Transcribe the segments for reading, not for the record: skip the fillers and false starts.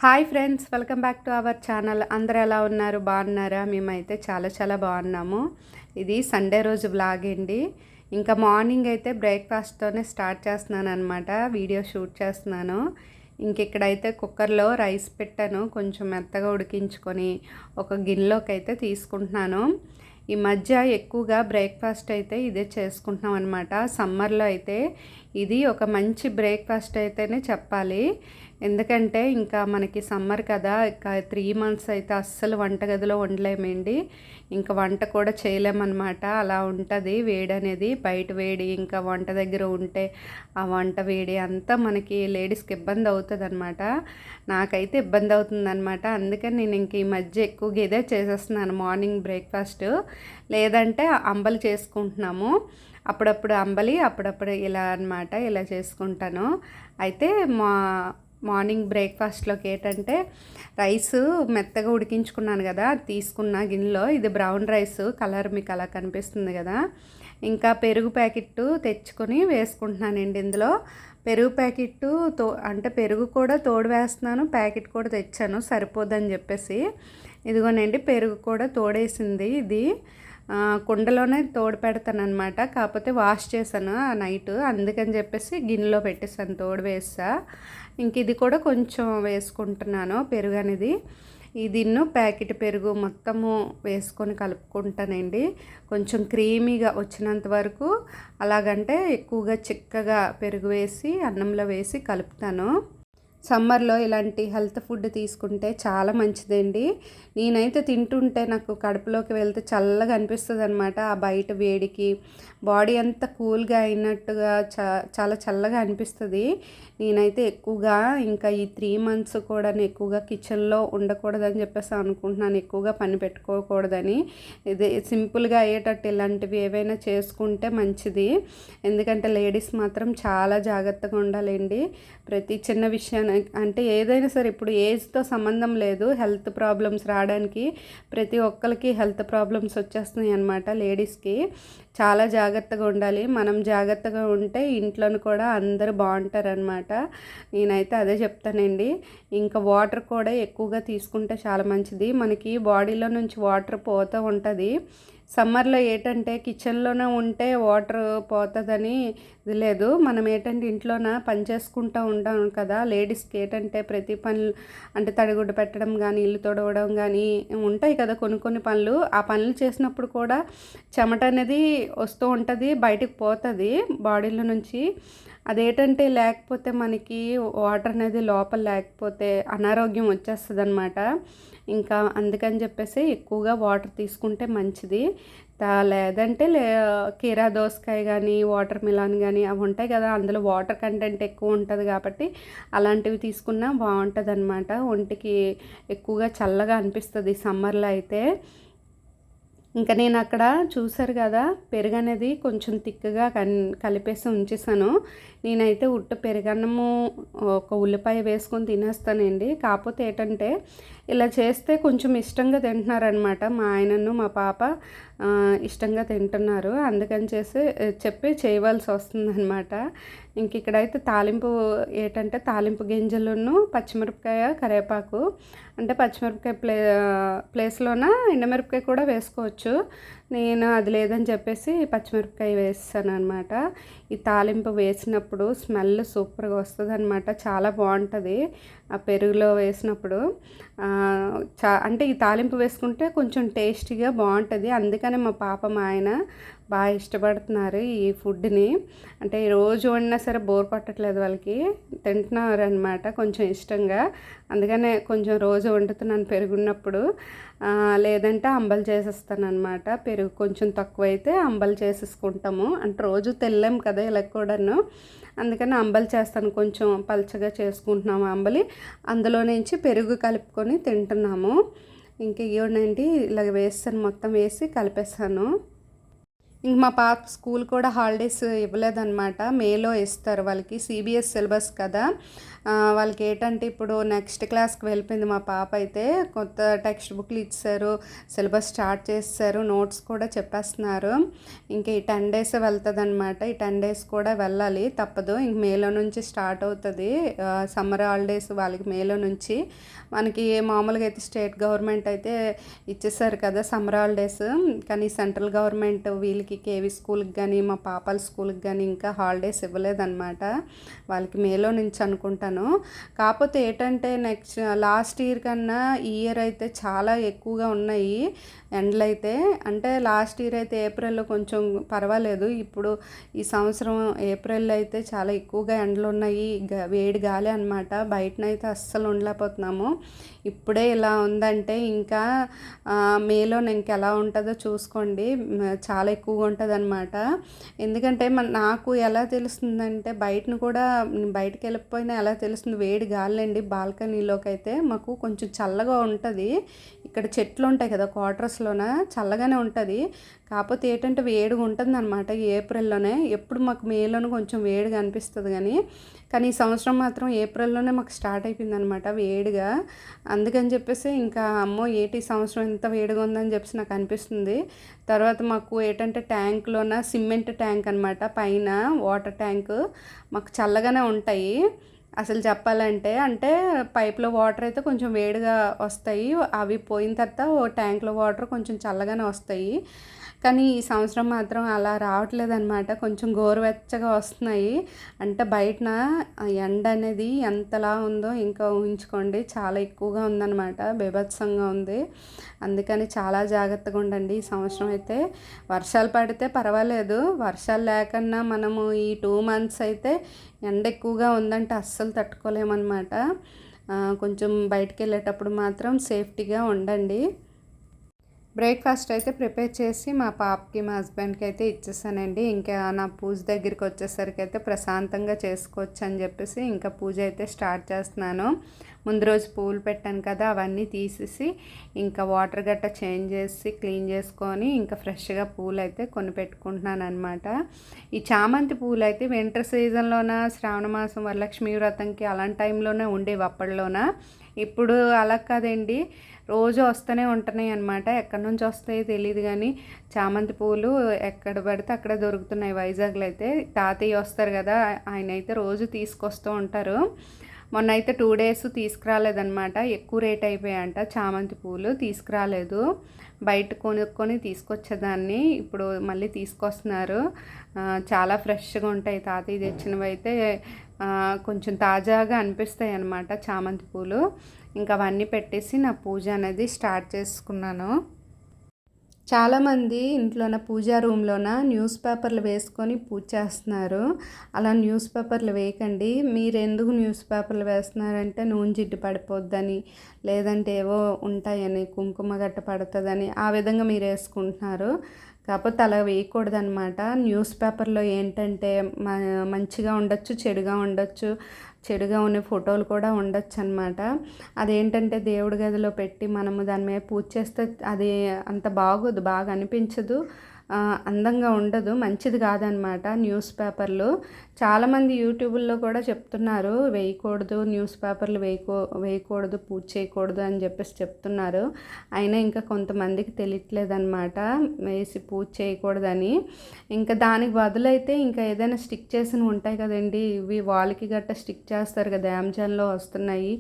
Hi friends, welcome back to our channel. అందరూ ఎలా ఉన్నారు? బాగున్నారా? మేమైతే చాలా బాగున్నాము. ఇది సండే రోజు వ్లాగ్ అండి. ఇంకా మార్నింగ్ అయితే బ్రేక్ఫాస్ట్తోనే స్టార్ట్ చేస్తున్నాను అనమాట. వీడియో షూట్ చేస్తున్నాను. ఇక్కడైతే కుక్కర్లో రైస్ పెట్టాను, కొంచెం మెత్తగా ఉడికించుకొని ఒక గిన్నెలోకి అయితే తీసుకుంటున్నాను. ఈ మధ్య ఎక్కువగా బ్రేక్ఫాస్ట్ అయితే ఇదే చేసుకుంటున్నాం అనమాట. సమ్మర్లో అయితే ఇది ఒక మంచి బ్రేక్ఫాస్ట్ అయితేనే చెప్పాలి. ఎందుకంటే ఇంకా మనకి సమ్మర్ కదా, ఇక 3 months అయితే అస్సలు వంటగదిలో ఉండలేమండి. ఇంకా వంట కూడా చేయలేమన్నమాట. అలా ఉంటుంది వేడి అనేది. బయట వేడి, ఇంకా వంట దగ్గర ఉంటే ఆ వంట వేడి అంతా మనకి లేడీస్కి ఇబ్బంది అవుతుంది అనమాట. నాకైతే ఇబ్బంది అవుతుందన్నమాట. అందుకని నేను ఇంక ఈ మధ్య ఎక్కువగా ఇదే చేసేస్తున్నాను మార్నింగ్ బ్రేక్ఫాస్ట్. లేదంటే అంబలి చేసుకుంటున్నాము. అప్పుడప్పుడు అంబలి, అప్పుడప్పుడు ఇలా అనమాట, ఇలా చేసుకుంటాను. అయితే మార్నింగ్ బ్రేక్ఫాస్ట్లోకి ఏంటంటే రైస్ మెత్తగా ఉడికించుకున్నాను కదా, తీసుకున్న గిన్నెలో. ఇది బ్రౌన్ రైస్, కలర్ మీకు అలా కనిపిస్తుంది కదా. ఇంకా పెరుగు ప్యాకెట్టు తెచ్చుకొని వేసుకుంటున్నానండి ఇందులో. పెరుగు ప్యాకెట్టు అంటే పెరుగు కూడా తోడు వేస్తున్నాను, ప్యాకెట్ కూడా తెచ్చాను సరిపోదని చెప్పేసి. ఇదిగోనండి పెరుగు కూడా తోడేసింది. ఇది కుండలోనే తోడు పెడతాను అనమాట. కాకపోతే వాష్ చేశాను ఆ నైట్, అందుకని చెప్పేసి గిన్నెలో పెట్టేసాను, తోడు వేసా. ఇది కూడా కొంచెం వేసుకుంటున్నాను పెరుగు అనేది. దీన్ని ప్యాకెట్ పెరుగు మొత్తము వేసుకొని కలుపుకుంటానండి. కొంచెం క్రీమీగా వచ్చినంత వరకు, అలాగంటే ఎక్కువగా చిక్కగా పెరుగు వేసి అన్నంలో వేసి కలుపుతాను. సమ్మర్లో ఇలాంటి హెల్త్ ఫుడ్ తీసుకుంటే చాలా మంచిదండి. నేనైతే తింటుంటే నాకు కడుపులోకి వెళ్తే చల్లగా అనిపిస్తుంది అనమాట. ఆ బయట వేడికి బాడీ అంతా కూల్గా అయినట్టుగా చాలా చల్లగా అనిపిస్తుంది. నేనైతే ఎక్కువగా ఇంకా ఈ 3 months కూడా ఎక్కువగా కిచెన్లో ఉండకూడదని చెప్పేసి అనుకుంటున్నాను. ఎక్కువగా పని పెట్టుకోకూడదని. ఇది సింపుల్గా అయ్యేటట్టు ఇలాంటివి ఏవైనా చేసుకుంటే మంచిది. ఎందుకంటే లేడీస్ మాత్రం చాలా జాగ్రత్తగా ఉండాలండి. ప్రతి చిన్న విషయాన్ని, అంటే ఏదైనా సరే, ఇప్పుడు ఏజ్తో సంబంధం లేదు, హెల్త్ ప్రాబ్లమ్స్ రావడానికి ప్రతి ఒక్కరికి హెల్త్ ప్రాబ్లమ్స్ వచ్చేస్తున్నాయి అన్నమాట. లేడీస్కి చాలా జాగ్రత్తగా ఉండాలి. మనం జాగ్రత్తగా ఉంటే ఇంట్లోనూ కూడా అందరూ బాగుంటారనమాట. నేనైతే అదే చెప్తానండి. ఇంకా వాటర్ కూడా ఎక్కువగా తీసుకుంటే చాలా మంచిది. మనకి బాడీలో నుంచి వాటర్ పోతూ ఉంటుంది. సమ్మర్లో ఏంటంటే కిచెన్లోనే ఉంటే వాటర్ పోతుందని ఇది లేదు. మనం ఏంటంటే ఇంట్లోన పని చేసుకుంటూ ఉంటాం కదా. లేడీస్కి ఏంటంటే ప్రతి పనులు, అంటే తడిగుడ్డ పెట్టడం కానీ, ఇల్లు తుడవడం కానీ ఉంటాయి కదా కొన్ని పనులు. ఆ పనులు చేసినప్పుడు కూడా చెమట అనేది వస్తూ ఉంటుంది, బయటికి పోతుంది బాడీలో నుంచి. అదేంటంటే లేకపోతే మనకి వాటర్ అనేది లోపల లేకపోతే అనారోగ్యం వచ్చేస్తుంది అనమాట. ఇంకా అందుకని చెప్పేసి ఎక్కువగా వాటర్ తీసుకుంటే మంచిది. లేదంటే కీరా దోసకాయ కానీ, వాటర్ మిలాన్ కానీ అవి ఉంటాయి కదా, అందులో వాటర్ కంటెంట్ ఎక్కువ ఉంటుంది కాబట్టి అలాంటివి తీసుకున్నా బాగుంటుంది అనమాట. ఒంటికి ఎక్కువగా చల్లగా అనిపిస్తుంది సమ్మర్లో అయితే. ఇంకా నేను అక్కడ చూసారు కదా, పెరుగు అనేది కొంచెం తిక్కగా కలిపేసి ఉంచేసాను. నేనైతే ఉట్టు పెరుగన్నము ఒక ఉల్లిపాయ వేసుకొని తినేస్తానండి. కాకపోతే ఏంటంటే ఇలా చేస్తే కొంచెం ఇష్టంగా తింటున్నారనమాట. మా ఆయనను మా పాప ఇష్టంగా తింటున్నారు. అందుకని చెప్పి చేయవలసి వస్తుందన్నమాట. ఇక్కడైతే తాలింపు ఏంటంటే తాలింపు గింజలను పచ్చిమిరపకాయ, కరివేపాకు, అంటే పచ్చిమిరపకాయ ప్లేస్లోన ఎండుమిరపకాయ కూడా వేసుకోవచ్చు. నేను అది లేదని చెప్పేసి పచ్చిమిరపకాయ వేసాను అనమాట. ఈ తాలింపు వేసినప్పుడు స్మెల్ సూపర్గా వస్తుంది అనమాట. చాలా బాగుంటుంది ఆ పెరుగులో వేసినప్పుడు. అంటే ఈ తాలింపు వేసుకుంటే కొంచెం టేస్టీగా బాగుంటుంది. అందుకని మా పాప, మా ఆయన బాగా ఇష్టపడుతున్నారు ఈ ఫుడ్ని. అంటే రోజు వండినా సరే బోర్ కొట్టట్లేదు, వాళ్ళకి తింటున్నారు అనమాట కొంచెం ఇష్టంగా. అందుకనే కొంచెం రోజు వండుతున్నాను పెరుగున్నప్పుడు. లేదంటే అంబలి చేసేస్తాను అనమాట. పెరుగు కొంచెం తక్కువైతే అంబలి చేసేసుకుంటాము. అంటే రోజు తెల్లాం కదా ఇలా కూడాను, అందుకని అంబలి చేస్తాను. కొంచెం పల్చగా చేసుకుంటున్నాము అంబలి, అందులో నుంచి పెరుగు కలుపుకొని తింటున్నాము. ఇవ్వండి ఇలాగ వేస్తాను, మొత్తం వేసి కలిపేస్తాను. ఇంక మా పాప స్కూల్ కూడా హాలిడేస్ ఇవ్వలేదన్నమాట. మేలో ఇస్తారు వాళ్ళకి. సిబిఎస్ సిలబస్ కదా. వాళ్ళకి ఏంటంటే ఇప్పుడు నెక్స్ట్ క్లాస్కి వెళ్ళిపోయింది మా పాప అయితే. కొత్త టెక్స్ట్ బుక్లు ఇచ్చారు, సిలబస్ స్టార్ట్ చేస్తారు, నోట్స్ కూడా చెప్పేస్తున్నారు. ఇంక ఈ 10 డేస్ వెళ్తుంది అనమాట. ఈ 10 డేస్ కూడా వెళ్ళాలి, తప్పదు. ఇంక మేలో నుంచి స్టార్ట్ అవుతుంది సమ్మర్ హాలిడేస్ వాళ్ళకి. మేలో నుంచి మనకి మామూలుగా అయితే స్టేట్ గవర్నమెంట్ అయితే ఇచ్చేసారు కదా సమ్మర్ హాలిడేస్. కానీ సెంట్రల్ గవర్నమెంట్ వీళ్ళకి కేవీ స్కూల్కి కానీ మా పాపల స్కూల్కి కానీ ఇంకా హాలిడేస్ ఇవ్వలేదన్నమాట. వాళ్ళకి మేలో నుంచి అనుకుంటాను. కాకపోతే ఏంటంటే లాస్ట్ ఇయర్ కన్నా ఈ ఇయర్ అయితే చాలా ఎక్కువగా ఉన్నాయి ఎండలు అయితే. అంటే లాస్ట్ ఇయర్ అయితే ఏప్రిల్లో కొంచెం పర్వాలేదు, ఇప్పుడు ఈ సంవత్సరం ఏప్రిల్లో అయితే చాలా ఎక్కువగా ఎండలు ఉన్నాయి. వేడి గాలి అనమాట. బయటనైతే అస్సలు ఉండలేకపోతున్నాము. ఇప్పుడే ఇలా ఉందంటే ఇంకా మేలో ఇంకెలా ఉంటుందో చూసుకోండి. చాలా ఎక్కువగా ఉంటుంది అనమాట. ఎందుకంటే నాకు ఎలా తెలుస్తుందంటే బయటను కూడా బయటకు వెళ్ళిపోయినా ఎలా తెలుస్తుంది, వేడి గాలండి. బాల్కనీలోకి అయితే మాకు కొంచెం చల్లగా ఉంటుంది. ఇక్కడ చెట్లు ఉంటాయి కదా క్వార్టర్స్లోన, చల్లగానే ఉంటుంది. కాకపోతే ఏంటంటే వేడిగా ఉంటుంది అనమాట ఏప్రిల్లోనే. ఎప్పుడు మాకు మేలోనే కొంచెం వేడిగా అనిపిస్తుంది కానీ ఈ సంవత్సరం మాత్రం ఏప్రిల్లోనే మాకు స్టార్ట్ అయిపోయింది అనమాట వేడిగా. అందుకని చెప్పేసి ఇంకా అమ్మో ఏంటి సంవత్సరం ఎంత వేడిగా ఉందని చెప్పేసి నాకు అనిపిస్తుంది. తర్వాత మాకు ఏంటంటే ట్యాంక్లోన సిమెంట్ ట్యాంక్ అనమాట, పైన వాటర్ ట్యాంక్. మాకు చల్లగానే ఉంటాయి అసలు చెప్పాలంటే. అంటే పైప్లో వాటర్ అయితే కొంచెం వేడిగా వస్తాయి, అవి పోయిన తర్వాత ట్యాంక్లో వాటర్ కొంచెం చల్లగానే వస్తాయి. కానీ ఈ సంవత్సరం మాత్రం అలా రావట్లేదు అనమాట. కొంచెం గోరువెచ్చగా వస్తున్నాయి. అంటే బయటన ఎండ అనేది ఎంతలా ఉందో ఇంకా ఊహించుకోండి. చాలా ఎక్కువగా ఉందన్నమాట, బీభత్సంగా ఉంది. అందుకని చాలా జాగ్రత్తగా ఉండండి ఈ సంవత్సరం అయితే. వర్షాలు పడితే పర్వాలేదు, వర్షాలు లేకన్నా మనము ఈ 2 months అయితే ఎండ ఎక్కువగా ఉందంటే అస్సలు తట్టుకోలేమన్నమాట. కొంచెం బయటికి వెళ్ళేటప్పుడు మాత్రం సేఫ్టీగా ఉండండి. బ్రేక్ఫాస్ట్ అయితే ప్రిపేర్ చేసి మా పాపకి మా హస్బెండ్కి అయితే ఇచ్చేసానండి. ఇంకా నా పూజ దగ్గరికి వచ్చేసరికి అయితే ప్రశాంతంగా చేసుకోవచ్చు అని చెప్పేసి ఇంకా పూజ అయితే స్టార్ట్ చేస్తున్నాను. ముందు రోజు పూలు పెట్టాను కదా, అవన్నీ తీసేసి ఇంకా వాటర్ గట్ట చేంజ్ చేసి క్లీన్ చేసుకొని ఇంకా ఫ్రెష్గా పూలు అయితే కొని పెట్టుకుంటున్నాను అనమాట. ఈ చామంతి పూలు అయితే వింటర్ సీజన్లోన, శ్రావణ మాసం వరలక్ష్మి వ్రతంకి అలాంటి టైంలోనే ఉండేవి అప్పట్లోన. ఇప్పుడు అలా కాదండి, రోజు వస్తూనే ఉంటున్నాయి అనమాట. ఎక్కడి నుంచి వస్తాయో తెలియదు కానీ చామంతి పూలు ఎక్కడ పడితే అక్కడ దొరుకుతున్నాయి వైజాగ్లో అయితే. తాతయ్య వస్తారు కదా, ఆయన అయితే రోజు తీసుకొస్తూ ఉంటారు. మొన్న అయితే 2 days తీసుకురాలేదనమాట, ఎక్కువ రేట్ అయిపోయాయంట చామంతి పూలు, తీసుకురాలేదు. బయట కొనుక్కొని తీసుకొచ్చేదాన్ని, ఇప్పుడు మళ్ళీ తీసుకొస్తున్నారు. చాలా ఫ్రెష్గా ఉంటాయి తాతయ్య తెచ్చినవి అయితే. కొంచెం తాజాగా అనిపిస్తాయి అన్నమాట చామంతి పూలు. ఇంకా అవన్నీ పెట్టేసి నా పూజ అనేది స్టార్ట్ చేసుకున్నాను. చాలామంది ఇంట్లోన పూజా రూమ్లోన న్యూస్ పేపర్లు వేసుకొని పూజ చేస్తున్నారు. అలా న్యూస్ పేపర్లు వేయకండి. మీరు ఎందుకు న్యూస్ పేపర్లు వేస్తున్నారంటే నూనె జిడ్డు పడిపోద్దని, లేదంటే ఏవో ఉంటాయని, కుంకుమ గట్ట పడుతుందని ఆ విధంగా మీరు వేసుకుంటున్నారు. కాకపోతే అలా వేయకూడదనమాట. న్యూస్ పేపర్లో ఏంటంటే మంచిగా ఉండొచ్చు, చెడుగా ఉండొచ్చు. చెడుగా ఉన్న ఫోటోలు కూడా ఉండొచ్చు అనమాట. అదేంటంటే దేవుడి గదిలో పెట్టి మనము దాని మీద పూజ చేస్తే అది అంత బాగోదు, బాగా అనిపించదు, అందంగా ఉండదు, మంచిది కాదనమాట న్యూస్ పేపర్లు. చాలామంది యూట్యూబ్లో కూడా చెప్తున్నారు వేయకూడదు, న్యూస్ పేపర్లు వేయకూడదు, పూజ చేయకూడదు అని చెప్పేసి చెప్తున్నారు. అయినా ఇంకా కొంతమందికి తెలియట్లేదన్నమాట వేసి పూజ చేయకూడదని. ఇంకా దానికి బదులైతే ఇంకా ఏదైనా స్టిక్ చేసినవి ఉంటాయి కదండి, ఇవి వాల్కి గట్ట స్టిక్ చేస్తారు కదా, అమెజాన్లో వస్తున్నాయి.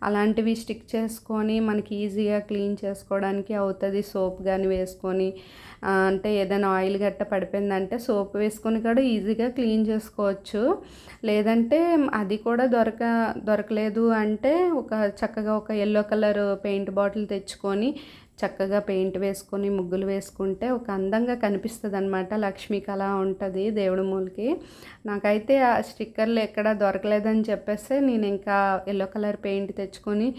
అలాంటివి స్టిక్ చేసుకొని మనకి ఈజీగా క్లీన్ చేసుకోవడానికి అవుతుంది. సోప్ కానీ వేసుకొని, అంటే ఏదైనా ఆయిల్ గట్ట పడిపోయిందంటే సోప్ వేసుకొని కూడా ఈజీగా క్లీన్ చేసుకోవచ్చు. లేదంటే అది కూడా దొరకలేదు అంటే చక్కగా ఒక ఎల్లో కలర్ పెయింట్ బాటిల్ తెచ్చుకొని చక్కగా పెయింట్ వేసుకొని ముగ్గులు వేసుకుంటే ఒక అందంగా కనిపిస్తుంది అనమాట. లక్ష్మీకి అలా ఉంటుంది దేవుడి మూలకి. నాకైతే ఆ స్టిక్కర్లు ఎక్కడ దొరకలేదని చెప్పేసి నేను ఇంకా ఎల్లో కలర్ పెయింట్ తెచ్చుకొని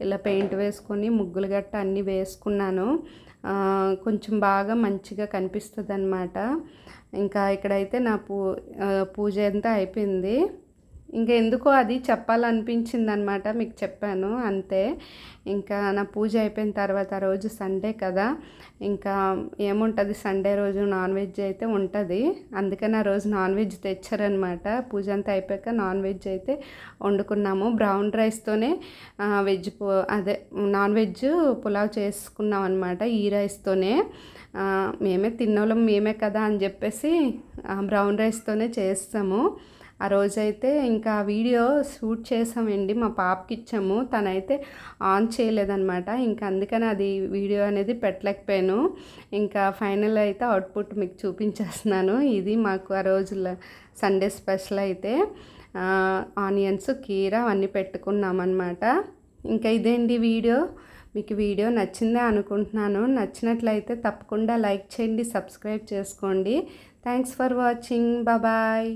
ఇలా పెయింట్ వేసుకొని ముగ్గులు గట్ట అన్నీ వేసుకున్నాను. కొంచెం బాగా మంచిగా కనిపిస్తుంది అన్నమాట. ఇంకా ఇక్కడైతే నా పూజ అంతా అయిపోయింది. ఇంకా ఎందుకో అది చెప్పాలనిపించింది అనమాట, మీకు చెప్పాను అంతే. ఇంకా నా పూజ అయిపోయిన తర్వాత ఆ రోజు సండే కదా, ఇంకా ఏముంటుంది సండే రోజు నాన్ వెజ్ అయితే ఉంటుంది. అందుకని ఆ రోజు నాన్ వెజ్ తెచ్చారనమాట. పూజ అంతా అయిపోయాక నాన్ వెజ్ అయితే వండుకున్నాము. బ్రౌన్ రైస్తోనే అదే నాన్ వెజ్ పులావ్ చేసుకున్నాం అనమాట, ఈ రైస్తోనే. మేమే తిన్నోళ్ళం మేమే కదా అని చెప్పేసి బ్రౌన్ రైస్తోనే చేస్తాము. ఆ రోజైతే ఇంకా వీడియో షూట్ చేసామండి, మా పాపకి ఇచ్చాము, తనైతే ఆన్ చేయలేదన్నమాట. ఇంకా అందుకని అది వీడియో అనేది పెట్టలేకపోయాను. ఇంకా ఫైనల్ అయితే అవుట్పుట్ మీకు చూపించేస్తున్నాను. ఇది మాకు ఆ రోజుల సండే స్పెషల్ అయితే ఆనియన్స్, కీర అవన్నీ పెట్టుకున్నామన్నమాట. ఇంకా ఇదేంటి వీడియో. మీకు వీడియో నచ్చిందే అనుకుంటున్నాను. నచ్చినట్లయితే తప్పకుండా లైక్ చేయండి, సబ్స్క్రైబ్ చేసుకోండి. Thanks for watching. బాయ్.